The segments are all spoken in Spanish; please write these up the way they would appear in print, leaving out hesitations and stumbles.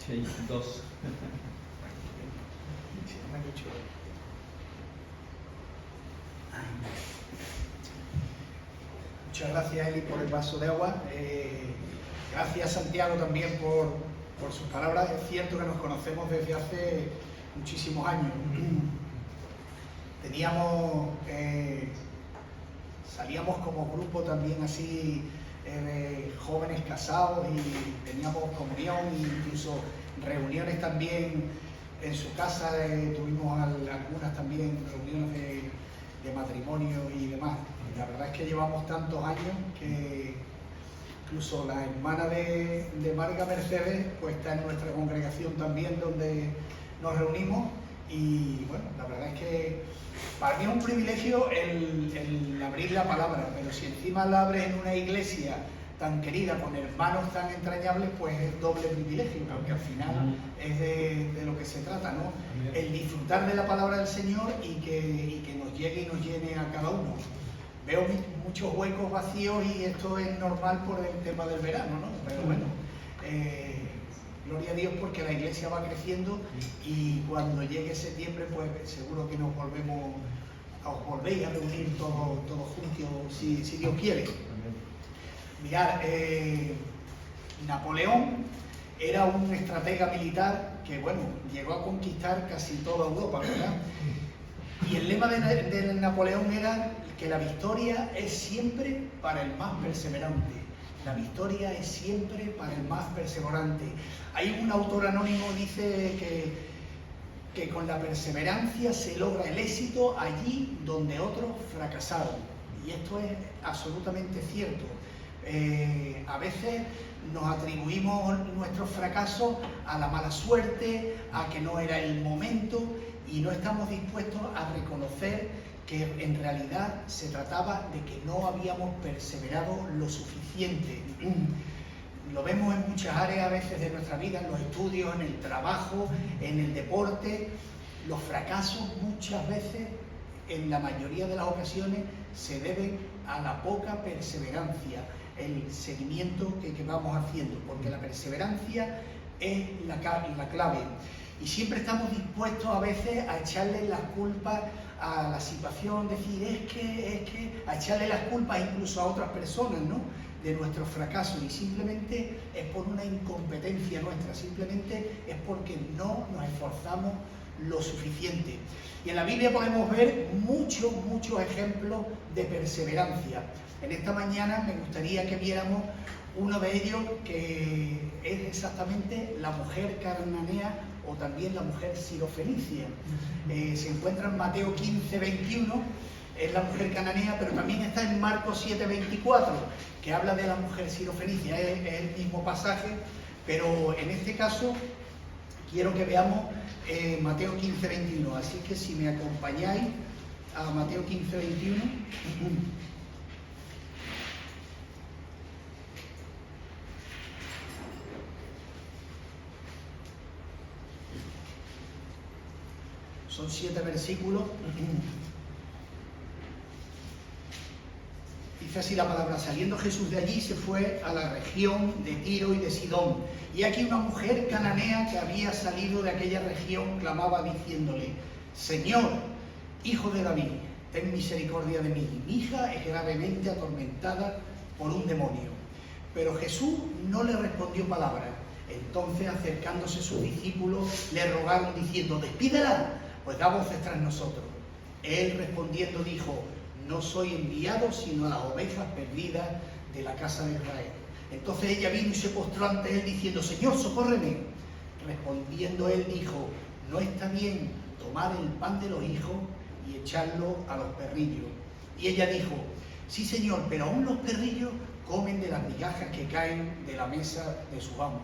Sí, dos. Muchas gracias, Eli, por el vaso de agua. Gracias, Santiago, también por sus palabras. Es cierto que nos conocemos desde hace muchísimos años. Salíamos como grupo también así de jóvenes casados y teníamos comunión e incluso reuniones también en su casa. Tuvimos algunas también reuniones de matrimonio y demás. La verdad es que llevamos tantos años que incluso la hermana de Marga, Mercedes, pues está en nuestra congregación también, donde nos reunimos. Y bueno, la verdad es que para mí es un privilegio el abrir la palabra, pero si encima la abres en una iglesia tan querida, con hermanos tan entrañables, pues es doble privilegio, porque al final es de lo que se trata, ¿no? El disfrutar de la palabra del Señor y que nos llegue y nos llene a cada uno. Veo muchos huecos vacíos y esto es normal por el tema del verano, ¿no? Pero bueno, gloria a Dios porque la iglesia va creciendo y cuando llegue septiembre, pues seguro que os volvéis a reunir todos juntos, si Dios quiere. Mirad, Napoleón era un estratega militar que, bueno, llegó a conquistar casi toda Europa, ¿verdad? Y el lema de Napoleón era que la victoria es siempre para el más perseverante. La victoria es siempre para el más perseverante. Hay un autor anónimo que dice que con la perseverancia se logra el éxito allí donde otros fracasaron. Y esto es absolutamente cierto. A veces nos atribuimos nuestros fracasos a la mala suerte, a que no era el momento, y no estamos dispuestos a reconocer que en realidad se trataba de que no habíamos perseverado lo suficiente. Lo vemos en muchas áreas a veces de nuestra vida, en los estudios, en el trabajo, en el deporte. Los fracasos muchas veces, en la mayoría de las ocasiones, se deben a la poca perseverancia, el seguimiento que vamos haciendo, porque la perseverancia es la clave. Y siempre estamos dispuestos a veces a echarle las culpas a la situación, decir a echarle las culpas incluso a otras personas, ¿no?, de nuestros fracasos, y simplemente es por una incompetencia nuestra, simplemente es porque no nos esforzamos lo suficiente. Y en la Biblia podemos ver muchos ejemplos de perseverancia. En esta mañana me gustaría que viéramos uno de ellos, que es exactamente la mujer cananea o también la mujer sirofenicia. Se encuentra en Mateo 15, 21, es la mujer cananea, pero también está en Marcos 7, 24, que habla de la mujer sirofenicia. Es el mismo pasaje, pero en este caso quiero que veamos Mateo 15, 21. Así que si me acompañáis a Mateo 15, 21. Son 7 versículos. Dice así la palabra: saliendo Jesús de allí, se fue a la región de Tiro y de Sidón. Y aquí una mujer cananea que había salido de aquella región clamaba diciéndole: Señor, hijo de David, ten misericordia de mí. Mi hija es gravemente atormentada por un demonio. Pero Jesús no le respondió palabra. Entonces, acercándose sus discípulos, le rogaron diciendo: despídela, pues da voces tras nosotros. Él respondiendo dijo: no soy enviado sino a las ovejas perdidas de la casa de Israel. Entonces ella vino y se postró ante él diciendo: Señor, socórreme. Respondiendo él dijo: no está bien tomar el pan de los hijos y echarlo a los perrillos. Y ella dijo: sí, Señor, pero aún los perrillos comen de las migajas que caen de la mesa de su amo.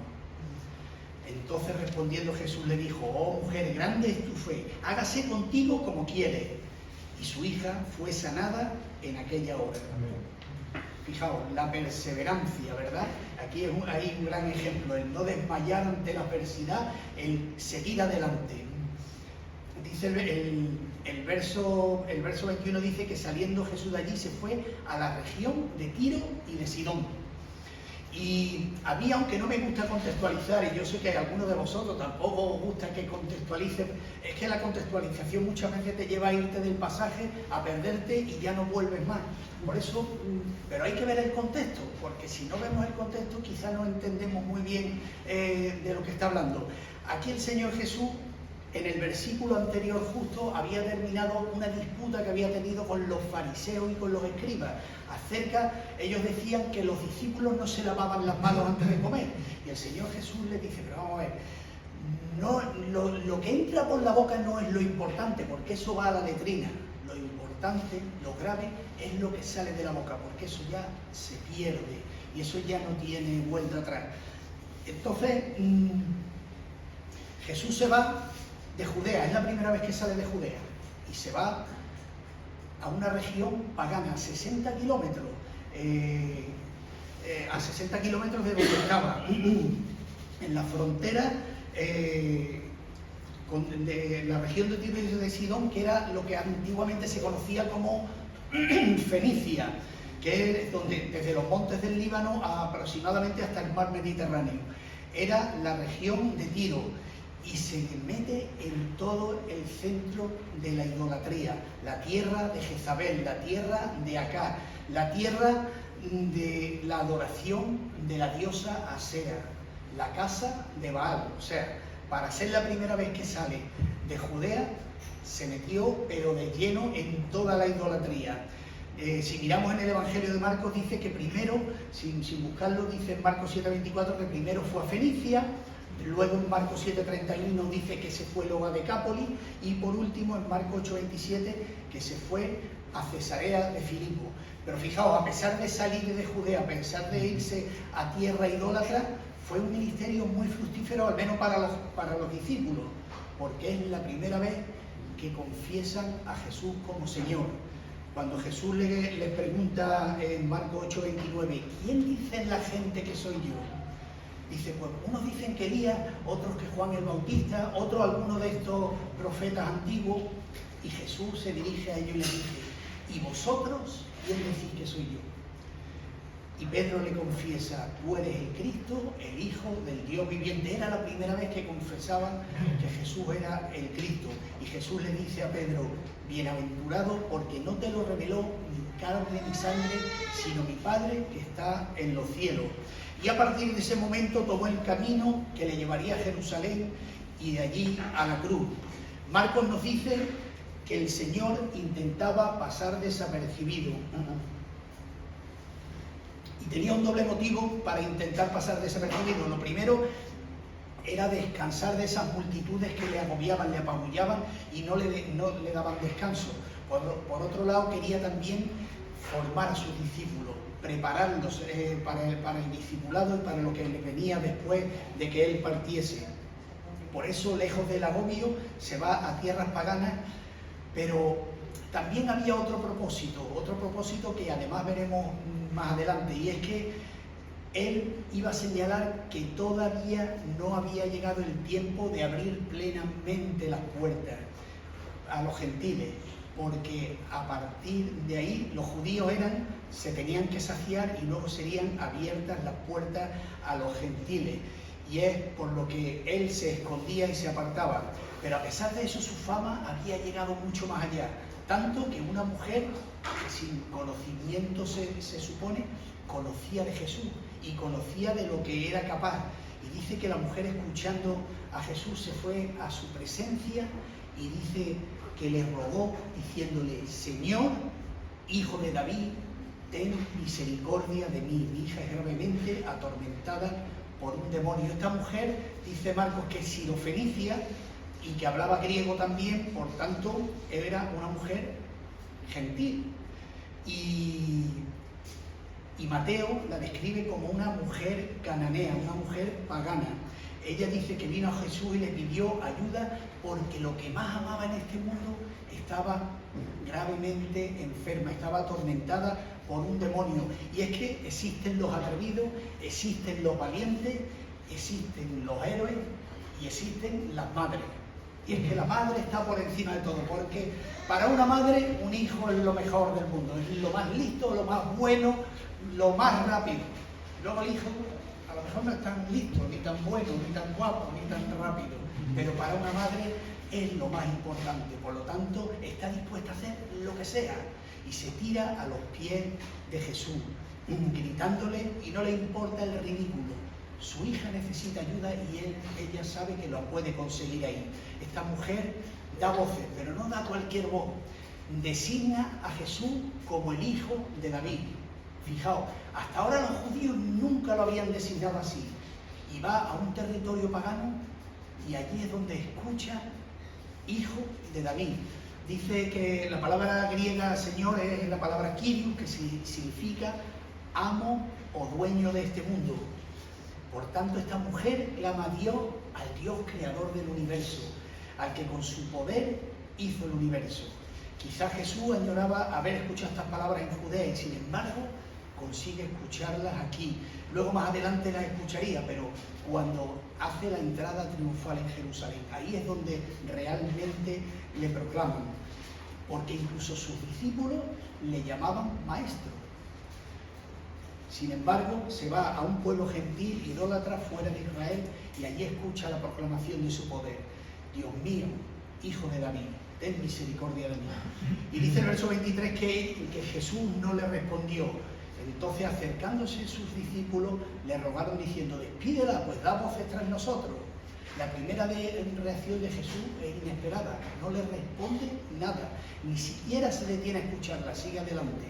Entonces respondiendo Jesús le dijo: oh mujer, grande es tu fe, hágase contigo como quieres. Y su hija fue sanada en aquella hora. Fijaos, la perseverancia, ¿verdad? Aquí hay un gran ejemplo, el no desmayar ante la adversidad, el seguir adelante. Dice el verso 21, dice que saliendo Jesús de allí se fue a la región de Tiro y de Sidón. Y a mí, aunque no me gusta contextualizar, y yo sé que a algunos de vosotros tampoco os gusta que contextualicen, es que la contextualización muchas veces te lleva a irte del pasaje, a perderte y ya no vuelves más. Por eso, pero hay que ver el contexto, porque si no vemos el contexto quizás no entendemos muy bien de lo que está hablando. Aquí el Señor Jesús, en el versículo anterior justo, había terminado una disputa que había tenido con los fariseos y con los escribas. Ellos decían que los discípulos no se lavaban las manos antes de comer. Y el Señor Jesús les dice, pero vamos a ver, no, lo que entra por la boca no es lo importante, porque eso va a la letrina. Lo importante, lo grave, es lo que sale de la boca, porque eso ya se pierde y eso ya no tiene vuelta atrás. Entonces, Jesús se va de Judea, es la primera vez que sale de Judea, y se va a una región pagana, 60 kilómetros, a 60 kilómetros de donde estaba, en la frontera de la región de Tiro y de Sidón, que era lo que antiguamente se conocía como Fenicia, que es donde, desde los montes del Líbano aproximadamente hasta el mar Mediterráneo. Era la región de Tiro. Y se mete en todo el centro de la idolatría, la tierra de Jezabel, la tierra de Acá, la tierra de la adoración de la diosa Asera, la casa de Baal. O sea, para ser la primera vez que sale de Judea, se metió pero de lleno en toda la idolatría. Si miramos en el Evangelio de Marcos, dice que primero, sin buscarlo, dice en Marcos 7:24 que primero fue a Fenicia. Luego en Marcos 7:31 dice que se fue luego a Decápolis y por último en Marcos 8:27 que se fue a Cesarea de Filipo. Pero fijaos, a pesar de salir de Judea, a pesar de irse a tierra idólatra, fue un ministerio muy fructífero, al menos para los discípulos, porque es la primera vez que confiesan a Jesús como Señor. Cuando Jesús les pregunta en Marcos 8:29, ¿quién dice la gente que soy yo? Dice, pues unos dicen que Elías, otros que Juan el Bautista, otros algunos de estos profetas antiguos. Y Jesús se dirige a ellos y les dice, ¿y vosotros quién decís que soy yo? Y Pedro le confiesa, tú eres el Cristo, el Hijo del Dios viviente. Era la primera vez que confesaban que Jesús era el Cristo. Y Jesús le dice a Pedro, bienaventurado porque no te lo reveló ni carne ni sangre, sino mi Padre que está en los cielos. Y a partir de ese momento tomó el camino que le llevaría a Jerusalén y de allí a la cruz. Marcos nos dice que el Señor intentaba pasar desapercibido. Y tenía un doble motivo para intentar pasar desapercibido. Lo primero era descansar de esas multitudes que le agobiaban, le apabullaban y no le daban descanso. Por otro lado, quería también formar a sus discípulos, prepararlos para el discipulado y para lo que le venía después de que él partiese. Por eso, lejos del agobio, se va a tierras paganas, pero también había otro propósito que además veremos más adelante, y es que él iba a señalar que todavía no había llegado el tiempo de abrir plenamente las puertas a los gentiles, porque a partir de ahí los judíos se tenían que saciar y luego serían abiertas las puertas a los gentiles. Y es por lo que él se escondía y se apartaba. Pero a pesar de eso, su fama había llegado mucho más allá. Tanto que una mujer, que sin conocimiento se supone, conocía de Jesús y conocía de lo que era capaz. Y dice que la mujer, escuchando a Jesús, se fue a su presencia y dice que le rogó diciéndole, Señor, Hijo de David, ten misericordia de mí. Mi hija es gravemente atormentada por un demonio. Esta mujer, dice Marcos, que es sirofenicia y que hablaba griego también, por tanto, era una mujer gentil. Y Mateo la describe como una mujer cananea, una mujer pagana. Ella dice que vino a Jesús y le pidió ayuda porque lo que más amaba en este mundo estaba gravemente enferma, estaba atormentada por un demonio. Y es que existen los atrevidos, existen los valientes, existen los héroes y existen las madres. Y es que la madre está por encima de todo, porque para una madre un hijo es lo mejor del mundo, es lo más listo, lo más bueno, lo más rápido. Luego el hijo a lo mejor no es tan listo, ni tan bueno, ni tan guapo, ni tan rápido, pero para una madre es lo más importante. Por lo tanto, está dispuesta a hacer lo que sea y se tira a los pies de Jesús, gritándole, y no le importa el ridículo. Su hija necesita ayuda y ella sabe que lo puede conseguir ahí. Esta mujer da voces, pero no da cualquier voz. Designa a Jesús como el hijo de David. Fijaos, hasta ahora los judíos nunca lo habían designado así. Y va a un territorio pagano y allí es donde escucha hijo de David. Dice que la palabra griega Señor es la palabra Kyrios, que significa amo o dueño de este mundo. Por tanto, esta mujer clama a Dios, al Dios creador del universo, al que con su poder hizo el universo. Quizás Jesús añoraba haber escuchado estas palabras en Judea y sin embargo consigue escucharlas aquí. Luego más adelante las escucharía, pero cuando hace la entrada triunfal en Jerusalén, ahí es donde realmente le proclaman, porque incluso sus discípulos le llamaban maestro. Sin embargo, se va a un pueblo gentil, idólatra, fuera de Israel, y allí escucha la proclamación de su poder. Dios mío, hijo de David, ten misericordia de mí. Y dice el verso 23 que Jesús no le respondió. Entonces, acercándose sus discípulos, le rogaron diciendo, despídela, pues da voces tras nosotros. La primera reacción de Jesús es inesperada, no le responde nada, ni siquiera se detiene a escucharla, sigue adelante.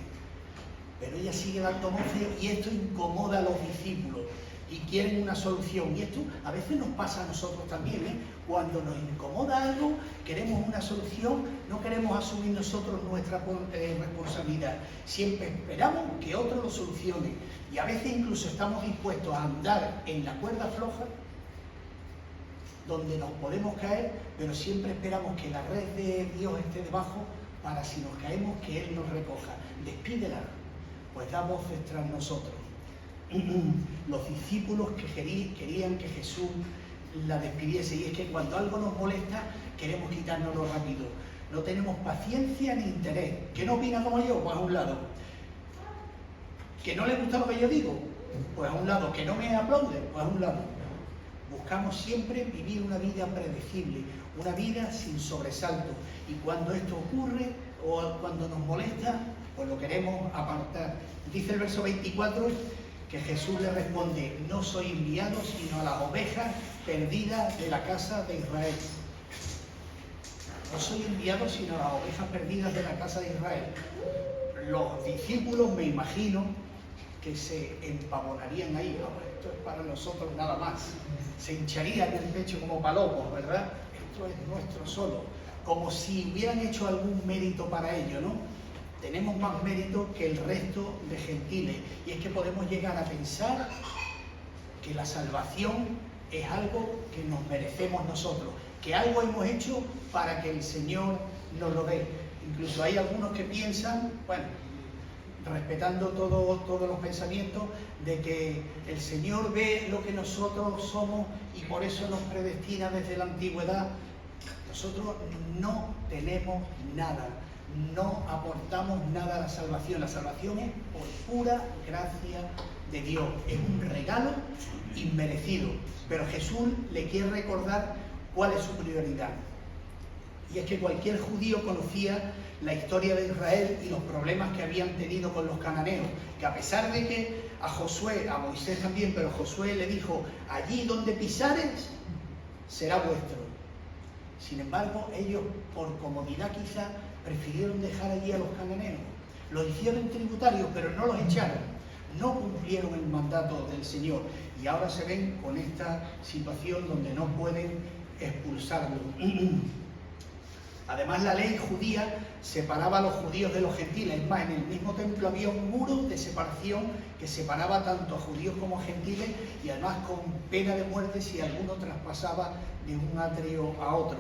Pero ella sigue dando voces y esto incomoda a los discípulos y quieren una solución. Y esto a veces nos pasa a nosotros también, ¿eh? Cuando nos incomoda algo, queremos una solución, no queremos asumir nosotros nuestra responsabilidad. Siempre esperamos que otro lo solucione. Y a veces incluso estamos dispuestos a andar en la cuerda floja, donde nos podemos caer, pero siempre esperamos que la red de Dios esté debajo para si nos caemos que Él nos recoja. Despídela, pues da voces tras nosotros. Los discípulos que querían que Jesús la despidiese, y es que cuando algo nos molesta queremos quitárnoslo rápido, no tenemos paciencia ni interés. ¿Que no opina como yo? Pues a un lado. ¿Que no le gusta lo que yo digo? Pues a un lado. ¿Que no me aplaude? Pues a un lado. Buscamos siempre vivir una vida predecible, una vida sin sobresalto, y cuando esto ocurre o cuando nos molesta, pues lo queremos apartar. Dice el verso 24 que Jesús le responde, no soy enviado sino a las ovejas perdidas de la casa de Israel. No soy enviado sino a las ovejas perdidas de la casa de Israel. Los discípulos, me imagino, que se empavonarían ahí, no, esto es para nosotros nada más. Se hincharían el pecho como palomos, ¿verdad? Esto es nuestro solo, como si hubieran hecho algún mérito para ello, ¿no? Tenemos más mérito que el resto de gentiles, y es que podemos llegar a pensar que la salvación es algo que nos merecemos nosotros, que algo hemos hecho para que el Señor nos lo dé. Incluso hay algunos que piensan, bueno, respetando todos los pensamientos, de que el Señor ve lo que nosotros somos y por eso nos predestina desde la antigüedad. Nosotros no tenemos nada, no aportamos nada a la salvación. La salvación es por pura gracia de Dios, es un regalo inmerecido. Pero Jesús le quiere recordar cuál es su prioridad. Y es que cualquier judío conocía la historia de Israel y los problemas que habían tenido con los cananeos, que a pesar de que a Josué, a Moisés también, pero Josué le dijo, allí donde pisares será vuestro. Sin embargo, ellos por comodidad quizá prefirieron dejar allí a los cananeos. Los hicieron tributarios, pero no los echaron, no cumplieron el mandato del Señor y ahora se ven con esta situación donde no pueden expulsarlos. Además, la ley judía separaba a los judíos de los gentiles. Es más, en el mismo templo había un muro de separación que separaba tanto a judíos como a gentiles, y además con pena de muerte si alguno traspasaba de un atrio a otro.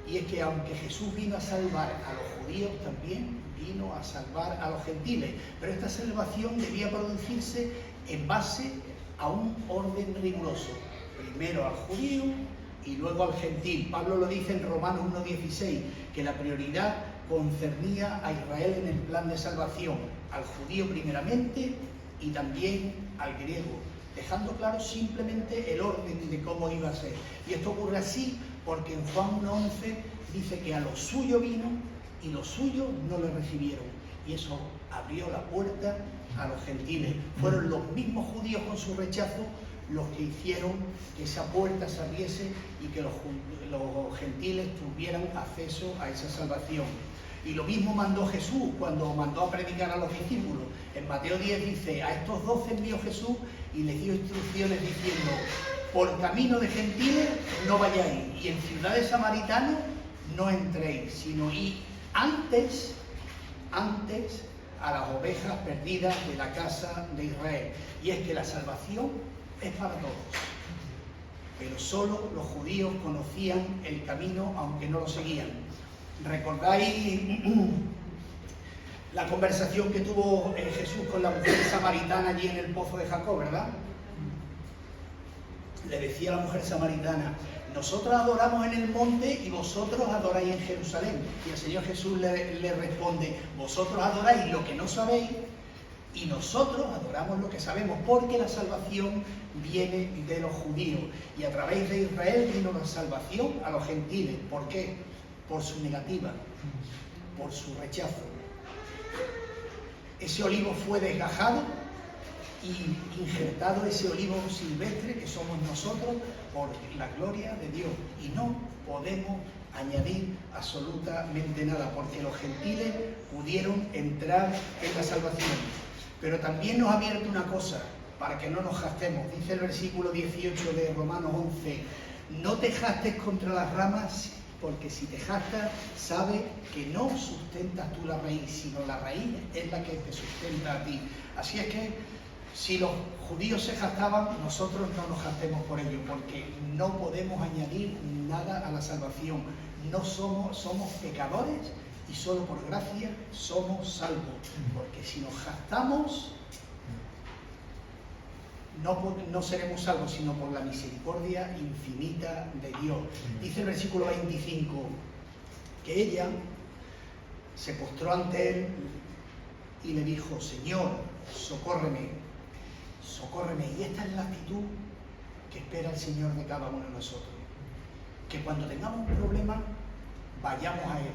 Y es que aunque Jesús vino a salvar a los judíos, también vino a salvar a los gentiles. Pero esta salvación debía producirse en base a un orden riguroso. Primero al judío y luego al gentil. Pablo lo dice en Romanos 1:16, que la prioridad concernía a Israel en el plan de salvación, al judío primeramente y también al griego, dejando claro simplemente el orden de cómo iba a ser. Y esto ocurre así porque en Juan 1:11 dice que a los suyos vino y los suyos no le recibieron. Y eso abrió la puerta a los gentiles. Fueron los mismos judíos con su rechazo los que hicieron que esa puerta se abriese y que los gentiles tuvieran acceso a esa salvación. Y lo mismo mandó Jesús cuando mandó a predicar a los discípulos. En Mateo 10 dice, a estos 12 envió Jesús y les dio instrucciones diciendo, por camino de gentiles no vayáis y en ciudades samaritanas no entréis, sino id antes a las ovejas perdidas de la casa de Israel. Y es que la salvación es para todos, pero solo los judíos conocían el camino aunque no lo seguían. ¿Recordáis la conversación que tuvo Jesús con la mujer samaritana allí en el pozo de Jacob, verdad? Le decía a la mujer samaritana, nosotros adoramos en el monte y vosotros adoráis en Jerusalén. Y el Señor Jesús le responde, vosotros adoráis lo que no sabéis y nosotros adoramos lo que sabemos, porque la salvación viene de los judíos. Y a través de Israel vino la salvación a los gentiles. ¿Por qué? Por su negativa, por su rechazo. Ese olivo fue desgajado y injertado ese olivo silvestre que somos nosotros por la gloria de Dios. Y no podemos añadir absolutamente nada, porque los gentiles pudieron entrar en la salvación. Pero también nos ha abierto una cosa, para que no nos jactemos. Dice el versículo 18 de Romanos 11, no te jactes contra las ramas, porque si te jactas, sabe que no sustentas tú la raíz, sino la raíz es la que te sustenta a ti. Así es que, si los judíos se jactaban, nosotros no nos jactemos por ello, porque no podemos añadir nada a la salvación. No somos pecadores y solo por gracia somos salvos. Porque si nos jactamos, no seremos salvos, sino por la misericordia infinita de Dios. Dice el versículo 25, que ella se postró ante él y le dijo, Señor, socórreme. Socórreme. Y esta es la actitud que espera el Señor de cada uno de nosotros. Que cuando tengamos un problema, vayamos a Él.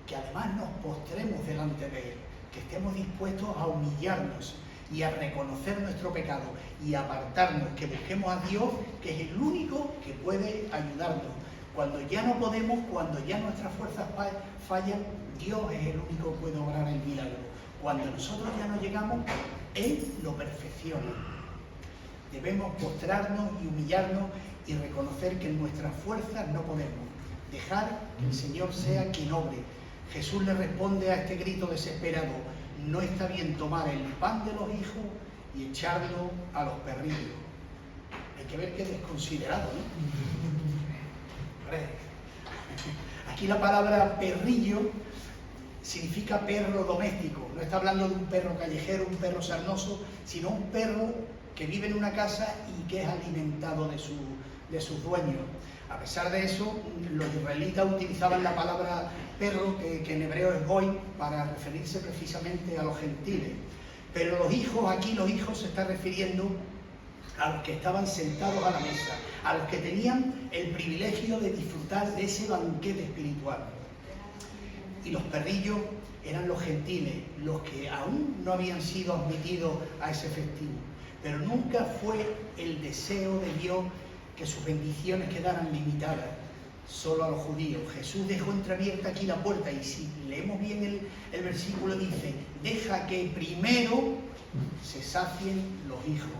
Que además nos postremos delante de Él. Que estemos dispuestos a humillarnos y a reconocer nuestro pecado y a apartarnos. Que busquemos a Dios, que es el único que puede ayudarnos. Cuando ya no podemos, cuando ya nuestras fuerzas fallan, Dios es el único que puede obrar el milagro. Cuando nosotros ya no llegamos, Él lo perfecciona. Debemos postrarnos y humillarnos y reconocer que en nuestras fuerzas no podemos. Dejar que el Señor sea quien obre. Jesús le responde a este grito desesperado, no está bien tomar el pan de los hijos y echarlo a los perrillos. Hay que ver qué desconsiderado, ¿no? Aquí la palabra perrillo significa perro doméstico. No está hablando de un perro callejero, un perro sarnoso, sino un perro que vive en una casa y que es alimentado de sus dueños. A pesar de eso, los israelitas utilizaban la palabra perro, que en hebreo es goy, para referirse precisamente a los gentiles. Pero los hijos, aquí los hijos se está refiriendo a los que estaban sentados a la mesa, a los que tenían el privilegio de disfrutar de ese banquete espiritual. Y los perrillos eran los gentiles, los que aún no habían sido admitidos a ese festivo. Pero nunca fue el deseo de Dios que sus bendiciones quedaran limitadas solo a los judíos. Jesús dejó entreabierta aquí la puerta y si leemos bien el versículo dice, deja que primero se sacien los hijos.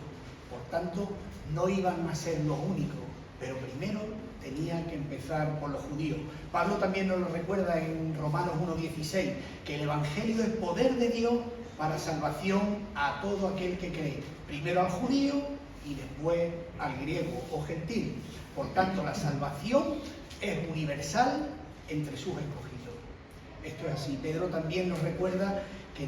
Por tanto, no iban a ser los únicos, pero primero tenía que empezar por los judíos. Pablo también nos lo recuerda en Romanos 1:16, que el Evangelio es poder de Dios para salvación a todo aquel que cree. Primero al judío y después al griego o gentil. Por tanto, la salvación es universal entre sus escogidos. Esto es así. Pedro también nos recuerda que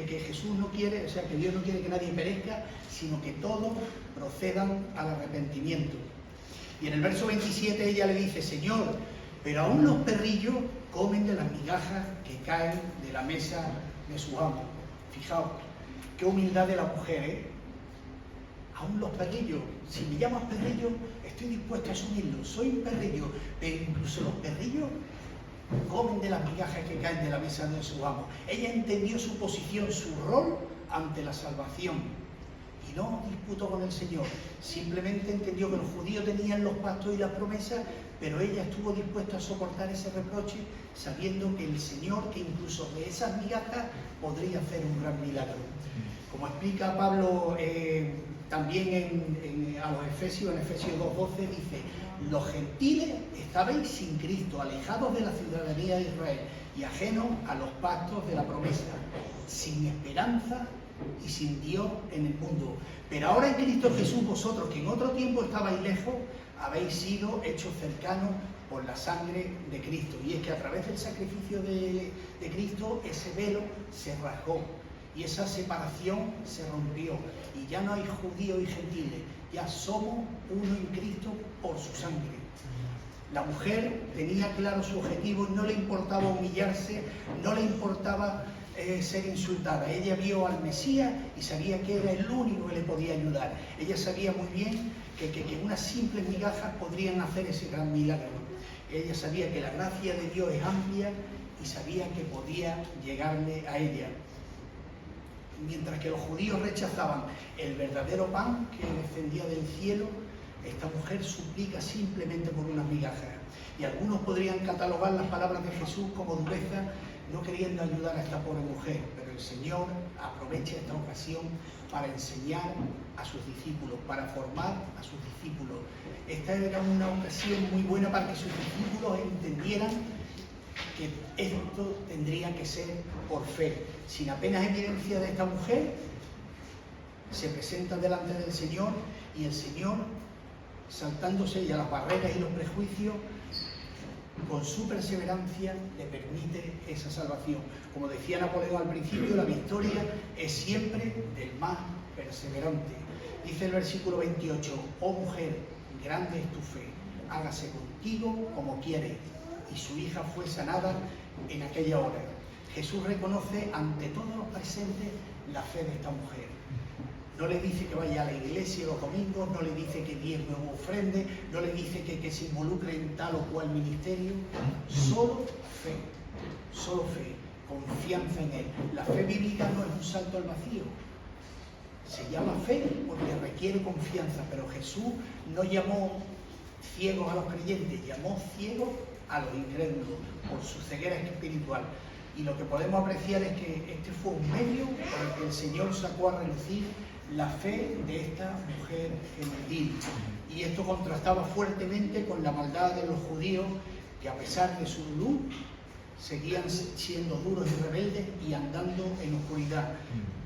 que Jesús no quiere, o sea, que Dios no quiere que nadie perezca, sino que todos procedan al arrepentimiento. Y en el verso 27 ella le dice, Señor, pero aún los perrillos comen de las migajas que caen de la mesa de su amo. Fijaos, qué humildad de la mujer, ¿eh? Aún los perrillos, si me llamas perrillo, estoy dispuesto a asumirlo. Soy un perrillo, pero incluso los perrillos comen de las migajas que caen de la mesa de su amo. Ella entendió su posición, su rol ante la salvación. Y no disputó con el Señor, simplemente entendió que los judíos tenían los pactos y las promesas, pero ella estuvo dispuesta a soportar ese reproche, sabiendo que el Señor, que incluso de esas migajas, podría hacer un gran milagro. Como explica Pablo también a los Efesios, en Efesios 2:12, dice: los gentiles estabais sin Cristo, alejados de la ciudadanía de Israel y ajenos a los pactos de la promesa, sin esperanza y sin Dios en el mundo. Pero ahora en Cristo Jesús, vosotros que en otro tiempo estabais lejos, habéis sido hechos cercanos por la sangre de Cristo. Y es que a través del sacrificio de Cristo ese velo se rasgó y esa separación se rompió. Y ya no hay judíos y gentiles, ya somos uno en Cristo por su sangre. La mujer tenía claro su objetivo, no le importaba humillarse, no le importaba ser insultada. Ella vio al Mesías y sabía que era el único que le podía ayudar. Ella sabía muy bien que unas simples migajas podrían hacer ese gran milagro. Ella sabía que la gracia de Dios es amplia y sabía que podía llegarle a ella. Mientras que los judíos rechazaban el verdadero pan que descendía del cielo, esta mujer suplica simplemente por unas migajas. Y algunos podrían catalogar las palabras de Jesús como dureza, no queriendo ayudar a esta pobre mujer, pero el Señor aprovecha esta ocasión para enseñar a sus discípulos, para formar a sus discípulos. Esta era una ocasión muy buena para que sus discípulos entendieran que esto tendría que ser por fe. Sin apenas evidencia de esta mujer, se presenta delante del Señor y el Señor, saltándose ya las barreras y los prejuicios, con su perseverancia le permite esa salvación. Como decía Napoleón al principio, la victoria es siempre del más perseverante. Dice el versículo 28, oh mujer, grande es tu fe, hágase contigo como quieres. Y su hija fue sanada en aquella hora. Jesús reconoce ante todos los presentes la fe de esta mujer. No le dice que vaya a la iglesia los domingos, no le dice que diezme o ofrende, no le dice que se involucre en tal o cual ministerio. Solo fe, confianza en Él. La fe bíblica no es un salto al vacío. Se llama fe porque requiere confianza, pero Jesús no llamó ciegos a los creyentes, llamó ciegos a los incrédulos por su ceguera espiritual. Y lo que podemos apreciar es que este fue un medio por el que el Señor sacó a relucir la fe de esta mujer gentil. Y esto contrastaba fuertemente con la maldad de los judíos, que a pesar de su luz seguían siendo duros y rebeldes y andando en oscuridad.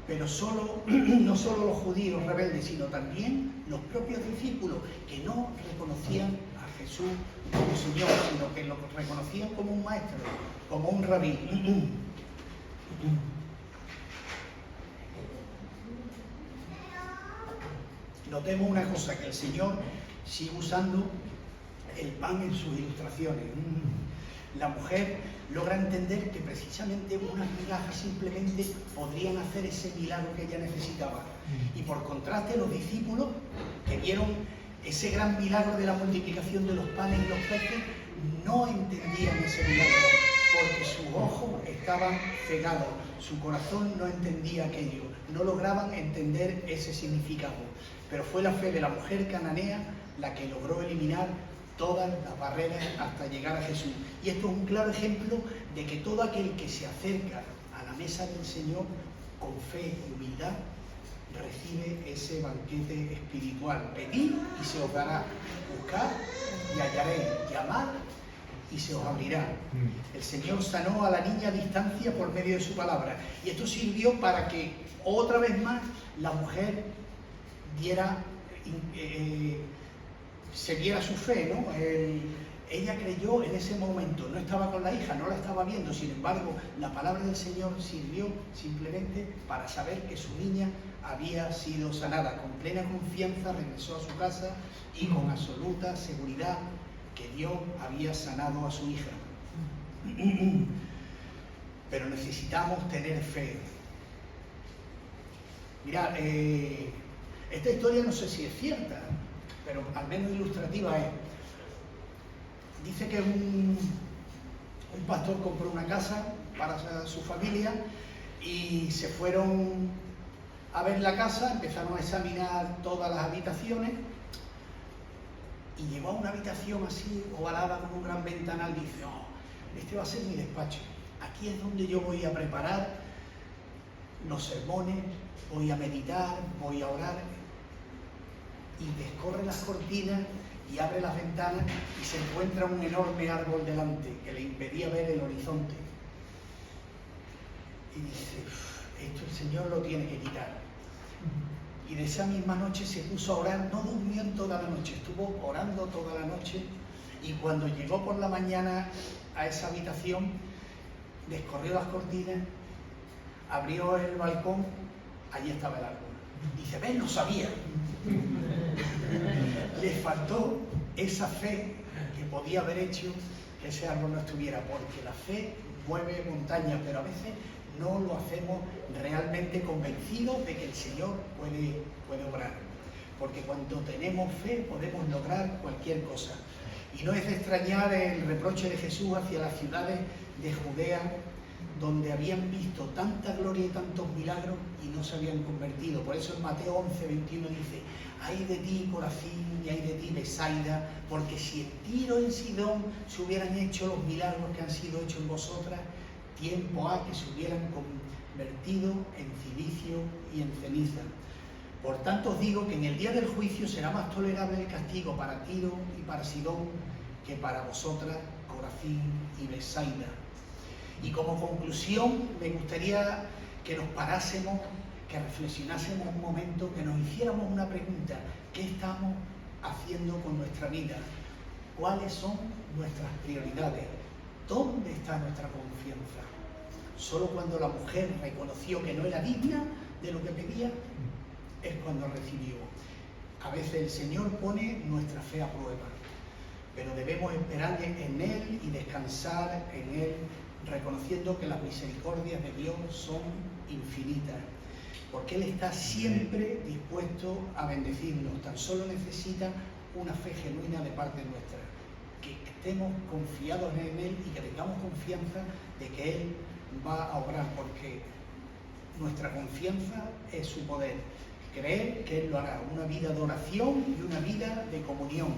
Pero no solo los judíos rebeldes, sino también los propios discípulos, que no reconocían a Jesús como Señor, sino que lo reconocían como un maestro, como un rabí. Notemos una cosa, que el Señor sigue usando el pan en sus ilustraciones. La mujer logra entender que precisamente unas migajas simplemente podrían hacer ese milagro que ella necesitaba. Y por contraste, los discípulos que vieron ese gran milagro de la multiplicación de los panes y los peces no entendían ese milagro, porque sus ojos estaban cegados, su corazón no entendía aquello, no lograban entender ese significado. Pero fue la fe de la mujer cananea la que logró eliminar todas las barreras hasta llegar a Jesús. Y esto es un claro ejemplo de que todo aquel que se acerca a la mesa del Señor con fe y humildad recibe ese banquete espiritual. Pedid y se os dará, buscad y hallaréis, llamad y se os abrirá. El Señor sanó a la niña a distancia por medio de su palabra, y esto sirvió para que otra vez más la mujer se diera su fe, ¿no? Ella creyó en ese momento, no estaba con la hija, no la estaba viendo, sin embargo, la palabra del Señor sirvió simplemente para saber que su niña había sido sanada. Con plena confianza regresó a su casa y con absoluta seguridad que Dios había sanado a su hija. pero necesitamos tener fe. Mirad, esta historia no sé si es cierta, pero al menos ilustrativa es. Dice que un pastor compró una casa para su familia y se fueron a ver la casa, empezaron a examinar todas las habitaciones y llegó a una habitación así ovalada con un gran ventanal y dice: oh, este va a ser mi despacho, aquí es donde yo voy a preparar los sermones, voy a meditar, voy a orar. Y descorre las cortinas y abre las ventanas y se encuentra un enorme árbol delante que le impedía ver el horizonte. Y dice: esto el Señor lo tiene que quitar. Y de esa misma noche se puso a orar, no durmió en toda la noche, estuvo orando toda la noche, y cuando llegó por la mañana a esa habitación, descorrió las cortinas, abrió el balcón, allí estaba el árbol. Dice: ven, lo sabía. Le faltó esa fe que podía haber hecho que ese árbol no estuviera, porque la fe mueve montañas, pero a veces no lo hacemos realmente convencidos de que el Señor puede obrar. Porque cuando tenemos fe podemos lograr cualquier cosa. Y no es de extrañar el reproche de Jesús hacia las ciudades de Judea, donde habían visto tanta gloria y tantos milagros y no se habían convertido. Por eso en Mateo 11, 21 dice: ay de ti, Corazín, y ay de ti, Betsaida, porque si en Tiro y en Sidón se hubieran hecho los milagros que han sido hechos en vosotras, tiempo ha que se hubieran convertido en cilicio y en ceniza. Por tanto os digo que en el día del juicio será más tolerable el castigo para Tiro y para Sidón que para vosotras, Corazín y Betsaida. Y como conclusión me gustaría que nos parásemos, que reflexionásemos un momento, que nos hiciéramos una pregunta: ¿qué estamos haciendo con nuestra vida? ¿Cuáles son nuestras prioridades? ¿Dónde está nuestra confianza? Solo cuando la mujer reconoció que no era digna de lo que pedía, es cuando recibió. A veces el Señor pone nuestra fe a prueba, pero debemos esperar en Él y descansar en Él, reconociendo que las misericordias de Dios son infinitas, porque Él está siempre dispuesto a bendecirnos. Tan solo necesita una fe genuina de parte nuestra, que estemos confiados en Él y que tengamos confianza de que Él va a obrar, porque nuestra confianza es su poder. Creer que Él lo hará, una vida de oración y una vida de comunión.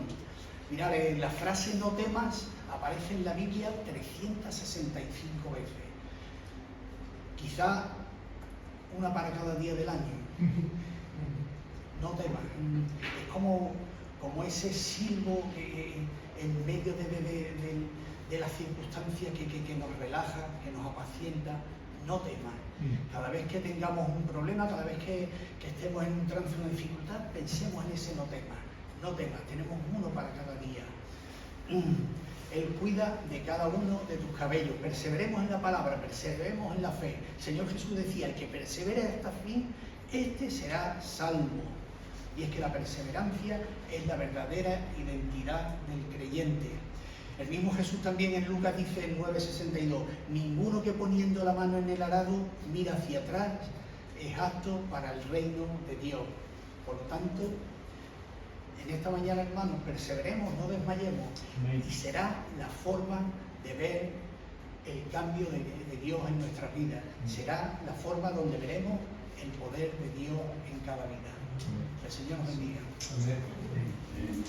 Mirad, la frase "no temas" aparece en la Biblia 365 veces. Quizá una para cada día del año. No temas. Es como ese silbo en medio de las circunstancias que nos relaja, que nos apacienta. No temas. Cada vez que tengamos un problema, cada vez que estemos en un trance, una dificultad, pensemos en ese no temas. No temas, tenemos uno para cada día. Él cuida de cada uno de tus cabellos. Perseveremos en la palabra, perseveremos en la fe. El Señor Jesús decía: el que persevere hasta el fin, este será salvo. Y es que la perseverancia es la verdadera identidad del creyente. El mismo Jesús también en Lucas dice en 9:62: ninguno que poniendo la mano en el arado mira hacia atrás es apto para el reino de Dios. Por lo tanto, en esta mañana, hermanos, perseveremos, no desmayemos, y será la forma de ver el cambio de Dios en nuestras vidas. Será la forma donde veremos el poder de Dios en cada vida. El Señor nos bendiga. Amén.